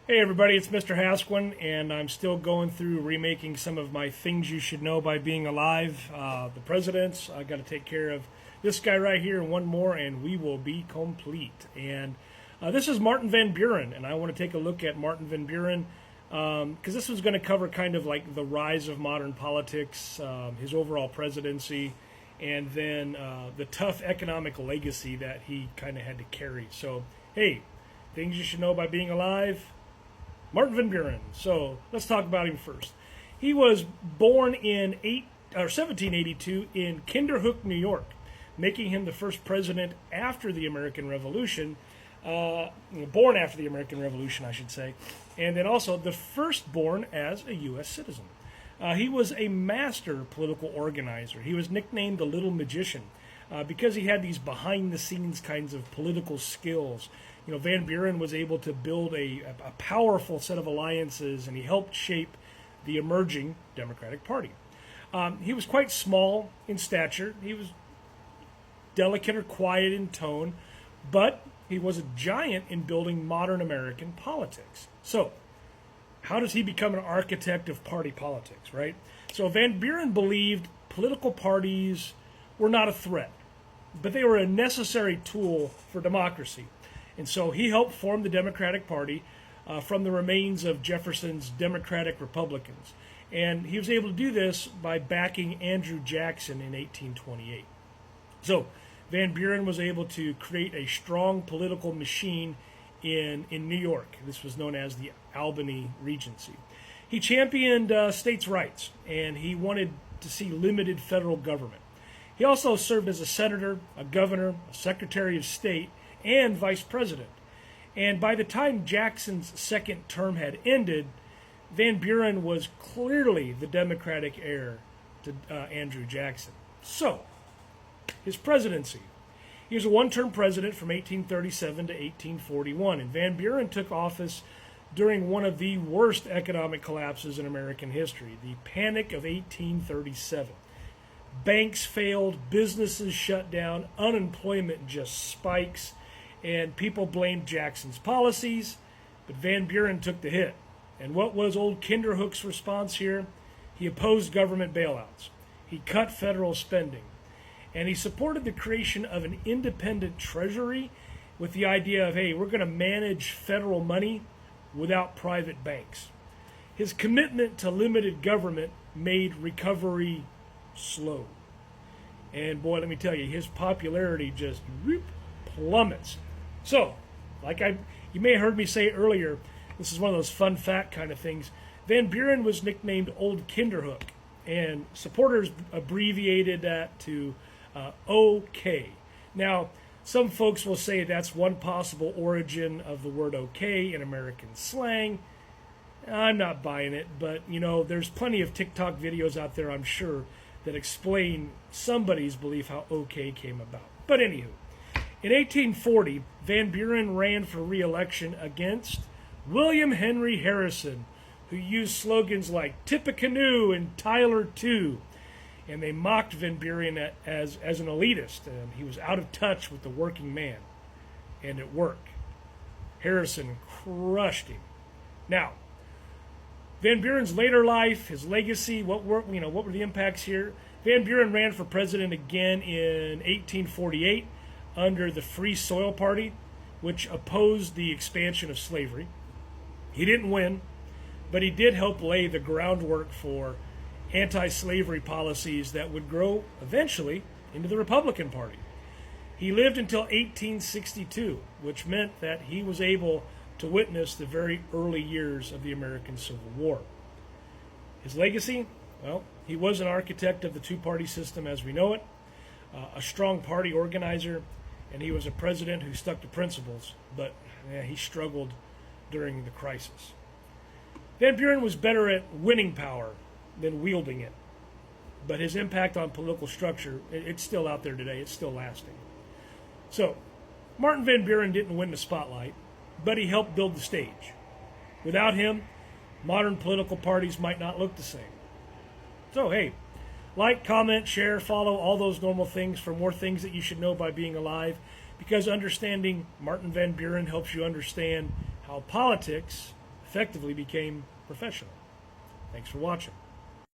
Hey everybody, it's Mr. Hasquin, and I'm still going through remaking some of my things you should know by being alive. The presidents, I got to take care of this guy right here and one more, and we will be complete. And this is Martin Van Buren, and I want to take a look at Martin Van Buren because this was going to cover kind of like the rise of modern politics, his overall presidency, and then the tough economic legacy that he kind of had to carry. So, hey, things you should know by being alive. Martin Van Buren. So let's talk about him first. He was born in 1782 in Kinderhook, New York, making him the first president after the American Revolution, born after the American Revolution, I should say, and then also the first born as a U.S. citizen. He was a master political organizer. He was nicknamed the Little Magician because he had these behind-the-scenes kinds of political skills. You know, Van Buren was able to build a powerful set of alliances, and he helped shape the emerging Democratic Party. He was quite small in stature. He was delicate or quiet in tone, but he was a giant in building modern American politics. So, how does he become an architect of party politics, right? So Van Buren believed political parties were not a threat, but they were a necessary tool for democracy. And so he helped form the Democratic Party from the remains of Jefferson's Democratic Republicans. And he was able to do this by backing Andrew Jackson in 1828. So Van Buren was able to create a strong political machine in New York. This was known as the Albany Regency. He championed states' rights, and he wanted to see limited federal government. He also served as a senator, a governor, a secretary of state, and vice president. And by the time Jackson's second term had ended, Van Buren was clearly the Democratic heir to Andrew Jackson. So, his presidency. He was a one-term president from 1837 to 1841, and Van Buren took office during one of the worst economic collapses in American history, the Panic of 1837. Banks failed, businesses shut down, unemployment just spikes, and people blamed Jackson's policies, but Van Buren took the hit. And what was old Kinderhook's response here? He opposed government bailouts. He cut federal spending. And he supported the creation of an independent treasury with the idea of, hey, we're going to manage federal money without private banks. His commitment to limited government made recovery slow. And boy, let me tell you, his popularity just plummets. So, you may have heard me say earlier, this is one of those fun fact kind of things. Van Buren was nicknamed Old Kinderhook, and supporters abbreviated that to OK. Now, some folks will say that's one possible origin of the word OK in American slang. I'm not buying it, but you know, there's plenty of TikTok videos out there, I'm sure, that explain somebody's belief how OK came about. But anywho, in 1840, Van Buren ran for re-election against William Henry Harrison, who used slogans like "Tip a Canoe" and "Tyler too," and they mocked Van Buren as an elitist, and he was out of touch with the working man, and it worked. Harrison crushed him. Now, Van Buren's later life, his legacy, what were the impacts here? Van Buren ran for president again in 1848 under the Free Soil Party, which opposed the expansion of slavery. He didn't win, but he did help lay the groundwork for anti-slavery policies that would grow eventually into the Republican Party. He lived until 1862, which meant that he was able to witness the very early years of the American Civil War. His legacy? Well, he was an architect of the two-party system as we know it, a strong party organizer, and he was a president who stuck to principles, but he struggled during the crisis. Van Buren was better at winning power than wielding it, but his impact on political structure, it's still out there today. It's still lasting. So, Martin Van Buren didn't win the spotlight, but he helped build the stage. Without him, modern political parties might not look the same. So, hey, like, comment, share, follow, all those normal things for more things that you should know by being alive, because understanding Martin Van Buren helps you understand how politics effectively became professional. Thanks for watching.